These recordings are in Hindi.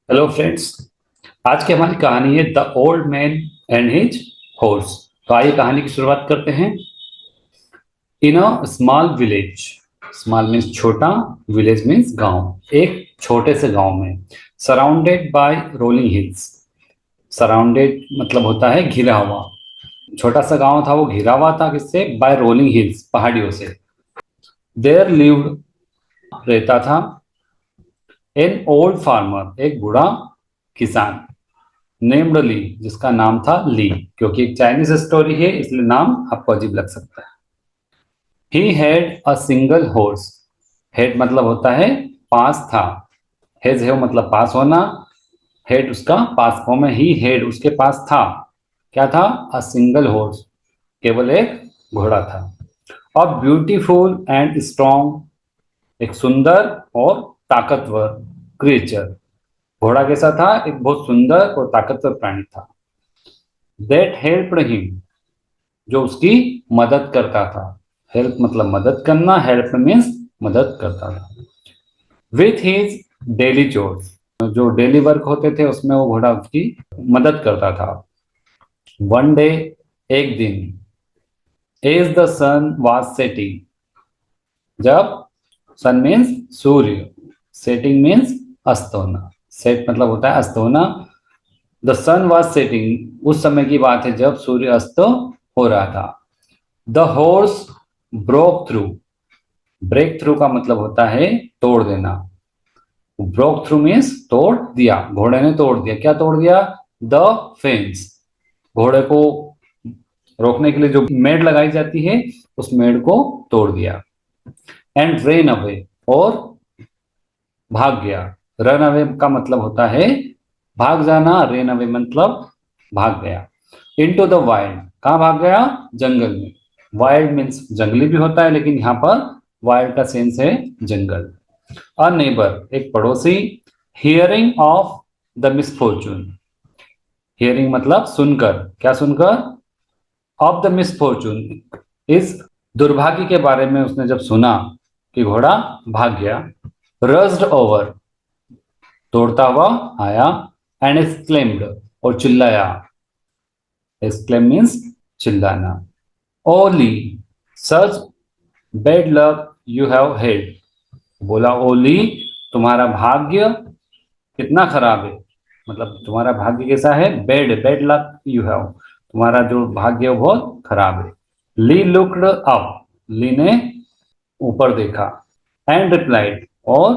Hello friends. आज की हमारी कहानी है the old man and his horse. तो आइए कहानी की शुरुआत करते हैं। In a small village, small means छोटा, विलेज मीन्स गांव, एक छोटे से गांव में, surrounded by rolling hills. Surrounded मतलब होता है घिरा हुआ। छोटा सा गांव था, वो घिरा हुआ था किससे? बाय रोलिंग हिल्स, पहाड़ियों से। देयर लिव्ड, रहता था, एन ओल्ड फार्मर, एक बूढ़ा किसान, नेम्ड ली, जिसका नाम था ली। क्योंकि एक चाइनीज स्टोरी है इसलिए नाम आपको अजीब लग सकता है। He had a single horse. Head मतलब होता है पास था। हेज है मतलब पास होना। हेड उसका पास फॉर्म है। ही हेड उसके पास था। क्या था? अ सिंगल हॉर्स, केवल एक घोड़ा था। अ ब्यूटीफुल एंड स्ट्रॉन्ग, एक सुंदर और ताकतवर क्रिएचर। घोड़ा कैसा था? एक बहुत सुंदर और ताकतवर प्राणी था। दैट हेल्प्ड हिम, जो उसकी मदद करता था। हेल्प मतलब मदद करना, हेल्प मीन्स मदद करता था। विथ हिज डेली चोर्स, जो डेली वर्क होते थे उसमें वो घोड़ा उसकी मदद करता था। वन डे, एक दिन, as the sun was setting, जब सन मीन्स सूर्य, सेटिंग मीन्स अस्त होना। सेट मतलब होता है अस्त होना। द सन वाज सेटिंग, उस समय की बात है जब सूर्य अस्त हो रहा था। The horse broke through, break through का मतलब होता है तोड़ देना। ब्रोक थ्रू मीन्स तोड़ दिया, घोड़े ने तोड़ दिया। क्या तोड़ दिया? द फेंस, घोड़े को रोकने के लिए जो मेड़ लगाई जाती है उस मेड़ को तोड़ दिया। एंड रेन अवे, और भाग गया। रन अवे का मतलब होता है भाग जाना, रेन अवे मतलब भाग गया। इनटू द वाइल्ड, कहाँ भाग गया? जंगल में। वाइल्ड मीन्स जंगली भी होता है, लेकिन यहाँ पर वाइल्ड का सेंस है जंगल। अ नेबर, एक पड़ोसी। Hearing of the misfortune, hearing मतलब सुनकर। क्या सुनकर? ऑफ द मिसफॉर्चून, इस दुर्भाग्य के बारे में उसने जब सुना कि घोड़ा भाग गया। रस्ड ओवर, दौड़ता हुआ आया। एंड एक्सक्लेम्ड, और चिल्लाया। एक्सक्लेम मीन्स चिल्लाना। Ollie, such bad luck you have had, बोला ओली, तुम्हारा भाग्य कितना खराब है। मतलब तुम्हारा भाग्य कैसा है? Bad, bad luck you have, तुम्हारा जो भाग्य है वो बहुत खराब है। ली लुक्ड अप, ली ने ऊपर देखा। एंड रिप्लाइड, और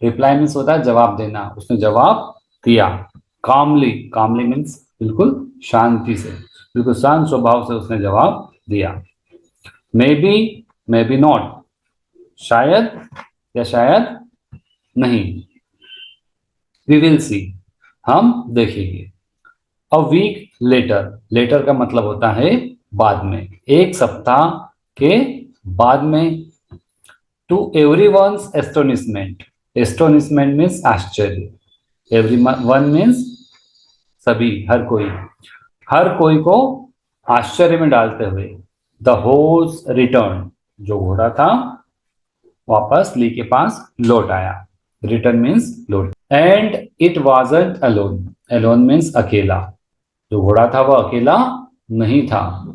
रिप्लाई मीन्स होता है जवाब देना, उसने जवाब दिया। कामली, कामली मीन्स बिल्कुल शांति से, बिल्कुल शांत स्वभाव से उसने जवाब दिया। May be, may be not, शायद या शायद नहीं। वी विल सी, हम देखेंगे। अ वीक लेटर, लेटर का मतलब होता है बाद में, एक सप्ताह के बाद में। To everyone's astonishment, astonishment means आश्चर्य, एवरी वन मीन्स सभी, हर कोई, हर कोई को आश्चर्य में डालते हुए। द हॉर्स रिटर्न, जो घोड़ा था वापस ली के पास लौट आया। रिटर्न मीन्स लौट। And it wasn't alone, alone means अकेला, जो घोड़ा था वह अकेला नहीं था।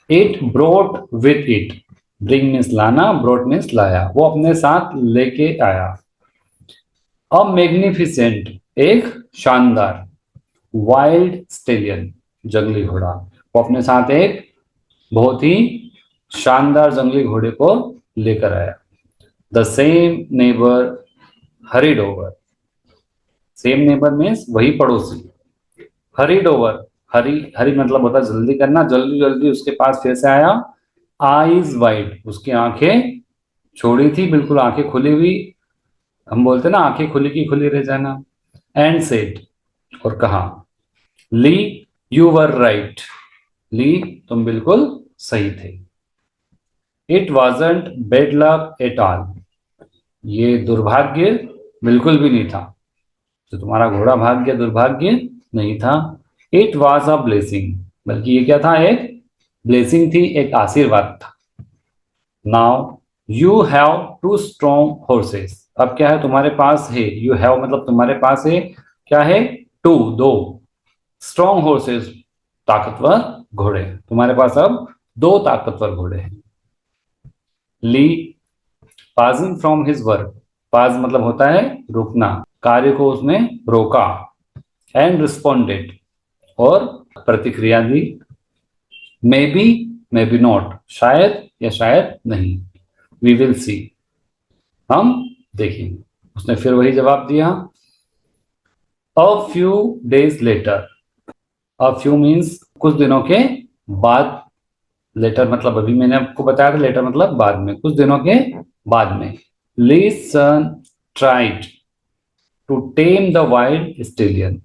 It brought with it, bring means लाना, ब्रोट मीन्स लाया, वो अपने साथ लेके आया। अ मैग्निफिसेंट, एक शानदार। वाइल्ड स्टेलियन, जंगली घोड़ा, वो अपने साथ एक बहुत ही शानदार जंगली घोड़े को लेकर आया। The same neighbour horrid over, same neighbour means वही पड़ोसी। हरिड ओवर, हरी, हरी मतलब होता है जल्दी करना, जल्दी जल्दी उसके पास फिर से आया। आईज वाइड, उसकी आंखें छोड़ी थी, बिल्कुल आंखें खुली हुई। हम बोलते ना आंखें खुली की खुली रह जाना। एंड सेड, और कहा। ली यू वर राइट, ली तुम बिल्कुल सही थे। It wasn't bed luck at all, ये दुर्भाग्य बिल्कुल भी नहीं था। जो तुम्हारा घोड़ा भाग गया दुर्भाग्य नहीं था। इट वॉज अ ब्लेसिंग, बल्कि ये क्या था? एक ब्लेसिंग थी, एक आशीर्वाद था। Now you have two strong horses, अब क्या है? तुम्हारे पास है, यू हैव मतलब तुम्हारे पास है क्या है? 2 दो, स्ट्रॉन्ग हॉर्सेस ताकतवर घोड़े। तुम्हारे पास अब 2 ताकतवर घोड़े हैं। ली पासिंग फ्रॉम हिज वर्क, पास मतलब होता है रुकना, कार्य को उसने रोका। एंड रिस्पॉन्डेड, और प्रतिक्रिया दी। मे बी नॉट, शायद या शायद नहीं। वी विल सी, हम देखेंगे। उसने फिर वही जवाब दिया। A few days later, a few means कुछ दिनों के बाद, लेटर मतलब अभी मैंने आपको बताया था, लेटर मतलब बाद में, कुछ दिनों के बाद में। Lee's son tried to tame the wild stallion,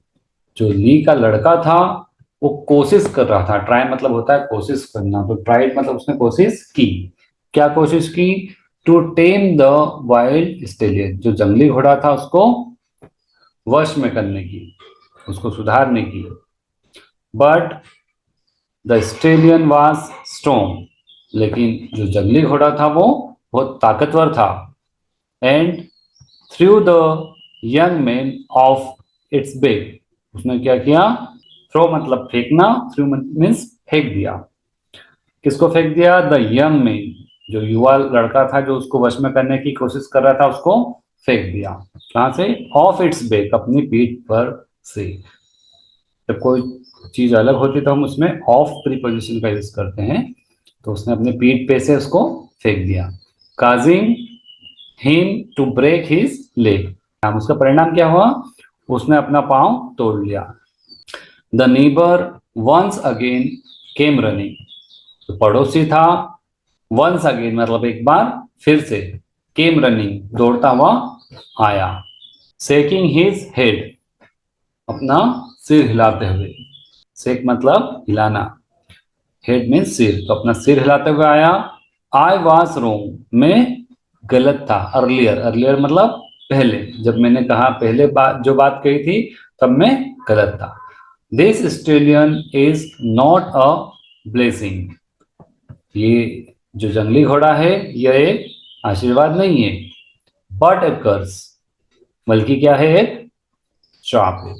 जो ली का लड़का था वो कोशिश कर रहा था। ट्राई मतलब होता है कोशिश करना, तो ट्राइड मतलब उसने कोशिश की। क्या कोशिश की? To tame the wild stallion, जो जंगली घोड़ा था उसको वश में करने की, उसको सुधारने की। But the stallion was strong, लेकिन जो जंगली घोड़ा था वो बहुत ताकतवर था। And threw the young man off its back, उसने क्या किया? थ्रो मतलब फेंकना, थ्रू मीन्स फेंक दिया। किसको फेंक दिया? द यंग मैन, जो युवा लड़का था जो उसको वश में करने की कोशिश कर रहा था, उसको फेंक दिया। कहां से? ऑफ इट्स बेक, अपनी पीठ पर से। जब कोई चीज अलग होती है तो हम उसमें ऑफ प्रीपोजिशन का यूज करते हैं, तो उसने अपने पीठ पे से उसको फेंक दिया। Causing him to break his leg, हम उसका परिणाम क्या हुआ? उसने अपना पांव तोड़ लिया। The neighbour once again came running, तो पड़ोसी था, वंस अगेन मतलब एक बार फिर से, केम रनिंग दौड़ता हुआ आया। शेकिंग हिज हेड, अपना सिर हिलाते हुए। शेक मतलब हिलाना, हेड में सिर, तो अपना सिर हिलाते हुए आया। आई वॉज रोंग, मैं गलत था। अर्लियर, अर्लियर मतलब पहले, जब मैंने कहा पहले बात जो बात कही थी तब मैं गलत था। This stallion is not a blessing, ये जो जंगली घोड़ा है यह एक आशीर्वाद नहीं है। बट ए कर्स, बल्कि क्या है? एक श्राप है।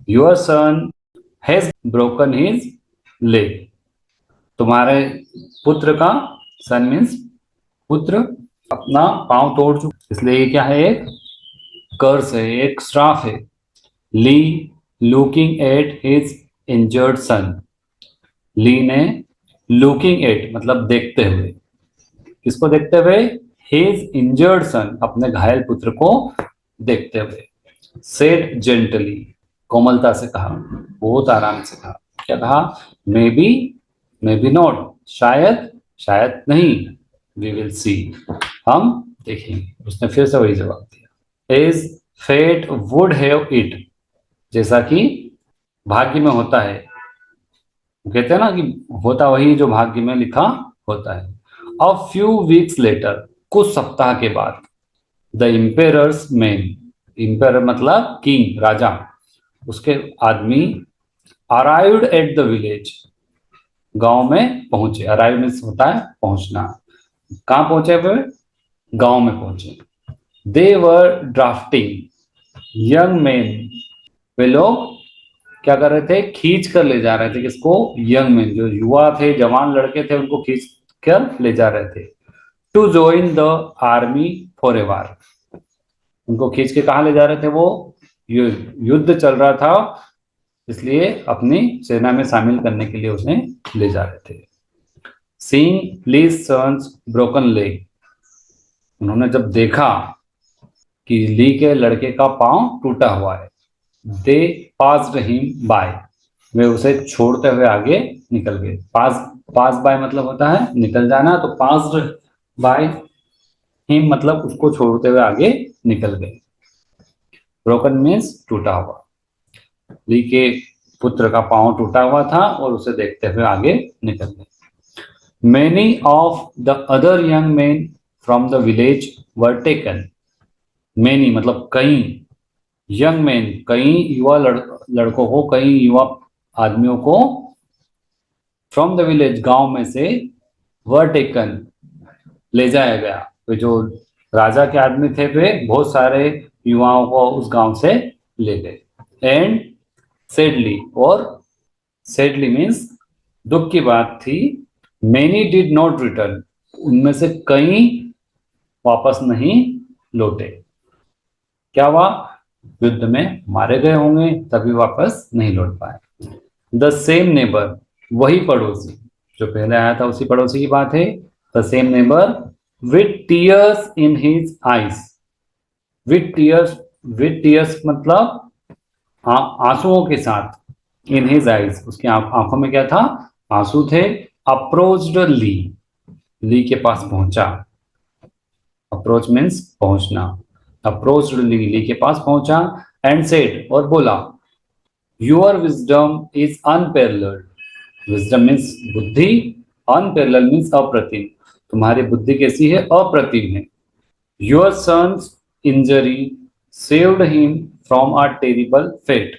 Your son has broken his leg, तुम्हारे पुत्र का, सन मीन्स पुत्र, अपना पांव तोड़ चुका, इसलिए ये क्या है? एक कर्स है, एक श्राप है। ली लुकिंग एट हिज इंजर्ड सन, ली ने लुकिंग एट मतलब देखते हुए, किसको देखते हुए? हिज इंजर्ड सन, अपने घायल पुत्र को देखते हुए। सेड जेंटली, कोमलता से कहा, बहुत आराम से कहा। क्या कहा? मे बी नॉट, शायद शायद नहीं। वी विल सी, हम देखेंगे। उसने फिर से वही जवाब दिया। As fate would have it, जैसा कि भाग्य में होता है, कहते हैं ना कि होता वही जो भाग्य में लिखा होता है। अ फ्यू वीक्स लेटर, कुछ सप्ताह के बाद। द इम्पेरर्स मैन, इम्पेयर मतलब किंग, राजा, उसके आदमी। अराइव्ड एट द विलेज, गांव में पहुंचे। अराइव मीन्स होता है पहुंचना। कहां पहुंचे हुए? गांव में पहुंचे। दे वर ड्राफ्टिंग यंग मैन, वे लोग क्या कर रहे थे? खींच कर ले जा रहे थे। किसको? यंग मैन, जो युवा थे, जवान लड़के थे, उनको खींच कर ले जा रहे थे। To join the army for a war, उनको खींच के कहा ले जा रहे थे? वो युद्ध चल रहा था, इसलिए अपनी सेना में शामिल करने के लिए उसे ले जा रहे थे। Seeing Lee's son's broken leg, उन्होंने जब देखा कि ली के लड़के का पांव टूटा हुआ है, दे पास्ड हिम बाय, वे उसे छोड़ते हुए आगे निकल गए। पास बाय मतलब होता है निकल जाना, तो पास्ड बाय हिम मतलब उसको छोड़ते हुए आगे निकल गए। ब्रोकन मीन्स टूटा हुआ। ली के पुत्र का पांव टूटा हुआ था और उसे देखते हुए आगे निकल गए। Many of the other young men from the village were taken. Many मतलब कई, यंग मैन कई युवा लड़कों को, कई युवा आदमियों को, फ्रॉम द विलेज गांव में से, वर टेकन ले जाया गया। तो जो राजा के आदमी थे वे बहुत सारे युवाओं को उस गांव से ले गए। एंड सैडली, और सैडली मीन्स दुख की बात थी, मेनी डिड नॉट रिटर्न, उनमें से कई वापस नहीं लौटे। क्या हुआ? युद्ध में मारे गए होंगे तभी वापस नहीं लौट पाए। द सेम नेबर, वही पड़ोसी, जो पहले आया था उसी पड़ोसी की बात है। The same neighbour with tears in his eyes, with tears, with tears मतलब आंसुओं के साथ, इन हिज आईज, उसकी आंखों में क्या था? आंसू थे। अप्रोच्ड ली, ली के पास पहुंचा, अप्रोच मीन्स पहुंचना, अप्रोच्ड ली, ली के पास पहुंचा, एंड सेड, और बोला, your wisdom is unparalleled, wisdom means बुद्धि, अनपेरल्ड मीन्स अप्रतिम, तुम्हारी बुद्धि कैसी है? अप्रतिम है। Your son's injury saved him from a terrible fate,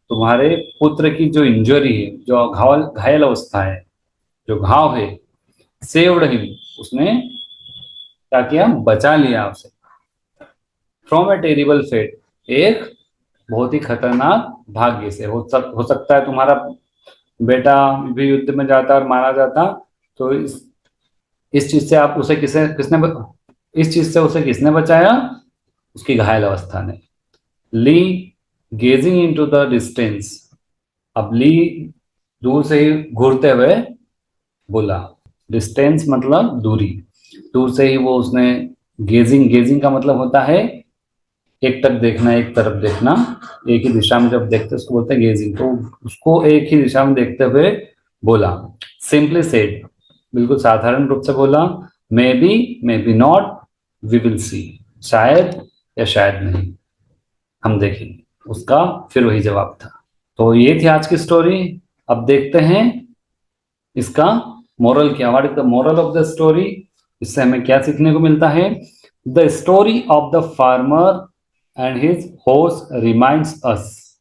तुम्हारे पुत्र की जो इंजरी है, जो घायल अवस्था है, जो घाव है, सेव्ड हिम, उसने क्या किया? बचा लिया उसे। फ्रॉम ए टेरिबल फेट, एक बहुत ही खतरनाक भाग्य से। हो सकता है तुम्हारा बेटा भी युद्ध में जाता और मारा जाता, तो इस चीज से आप उसे इस चीज से उसे किसने बचाया? उसकी घायल अवस्था ने। ली गेजिंग इनटू द डिस्टेंस, अब ली दूर से ही घूरते हुए बोला, डिस्टेंस मतलब दूरी, दूर से ही वो उसने गेजिंग, गेजिंग का मतलब होता है एक टक देखना, एक तरफ देखना, एक ही दिशा में जब देखते उसको बोलते हैं गेजिंग, तो उसको एक ही दिशा में देखते हुए बोला। सिंपली सेड, बिल्कुल साधारण रूप से बोला, maybe not, we will see, शायद या शायद नहीं, हम देखेंगे, उसका फिर वही जवाब था। तो ये थी आज की स्टोरी। अब देखते हैं इसका मोरल क्या, what is the moral of the story, इससे हमें क्या सीखने को मिलता है। The story of the farmer and his horse reminds अस,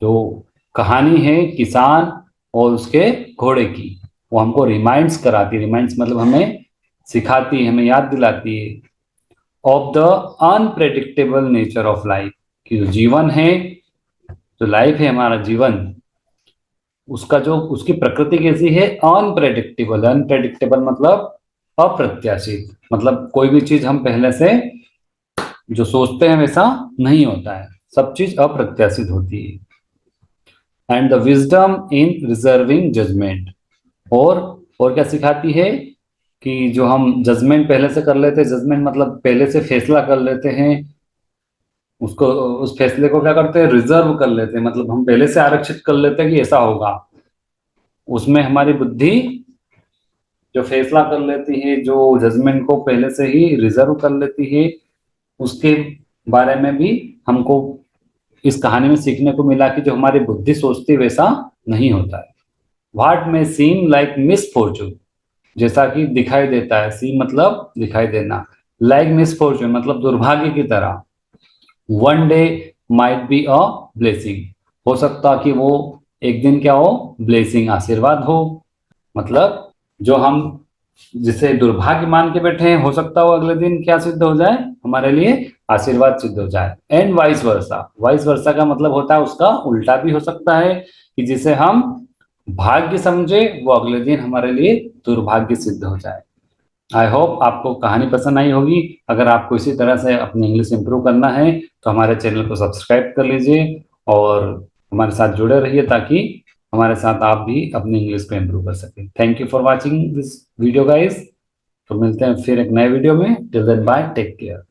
जो कहानी है किसान और उसके घोड़े की, वो हमको रिमाइंड्स कराती है, रिमाइंड्स मतलब हमें सिखाती है, हमें याद दिलाती है, of the unpredictable nature of life, कि जो जीवन है, जो लाइफ है हमारा जीवन, उसका जो उसकी प्रकृति कैसी है? अनप्रेडिक्टेबल, अनप्रेडिक्टेबल मतलब अप्रत्याशित, मतलब कोई भी चीज हम पहले से जो सोचते हैं वैसा नहीं होता है, सब चीज अप्रत्याशित होती है। And the wisdom in reserving judgement, और क्या सिखाती है? कि जो हम जजमेंट पहले से कर लेते हैं, जजमेंट मतलब पहले से फैसला कर लेते हैं, उसको, उस फैसले को क्या करते हैं? रिजर्व कर लेते हैं, मतलब हम पहले से आरक्षित कर लेते हैं कि ऐसा होगा। उसमें हमारी बुद्धि जो फैसला कर लेती है, जो जजमेंट को पहले से ही रिजर्व कर लेती है, उसके बारे में भी हमको इस कहानी में सीखने को मिला कि जो हमारी बुद्धि सोचती वैसा नहीं होता है। व्हाट में सीम लाइक मिसफॉर्चून, जैसा कि दिखाई देता है, सी मतलब दिखाई देना, लाइक मिसफॉर्चून मतलब दुर्भाग्य की तरह, one day might be a blessing, हो सकता कि वो एक दिन क्या हो? ब्लेसिंग, आशीर्वाद हो। मतलब जो हम जिसे दुर्भाग्य मान के बैठे हैं, हो सकता हो अगले दिन क्या सिद्ध हो जाए? हमारे लिए आशीर्वाद सिद्ध हो जाए। And vice versa, vice versa का मतलब होता है उसका उल्टा भी हो सकता है, कि जिसे हम भाग्य समझे वो अगले दिन हमारे लिए दुर्भाग्य सिद्ध हो जाए। आई होप आपको कहानी पसंद आई होगी। अगर आपको इसी तरह से अपनी इंग्लिश इंप्रूव करना है तो हमारे चैनल को सब्सक्राइब कर लीजिए और हमारे साथ जुड़े रहिए, ताकि हमारे साथ आप भी अपनी इंग्लिश को इंप्रूव कर सकें। Thank you for watching this video guys. तो मिलते हैं फिर एक नए वीडियो में। Till then bye, take care.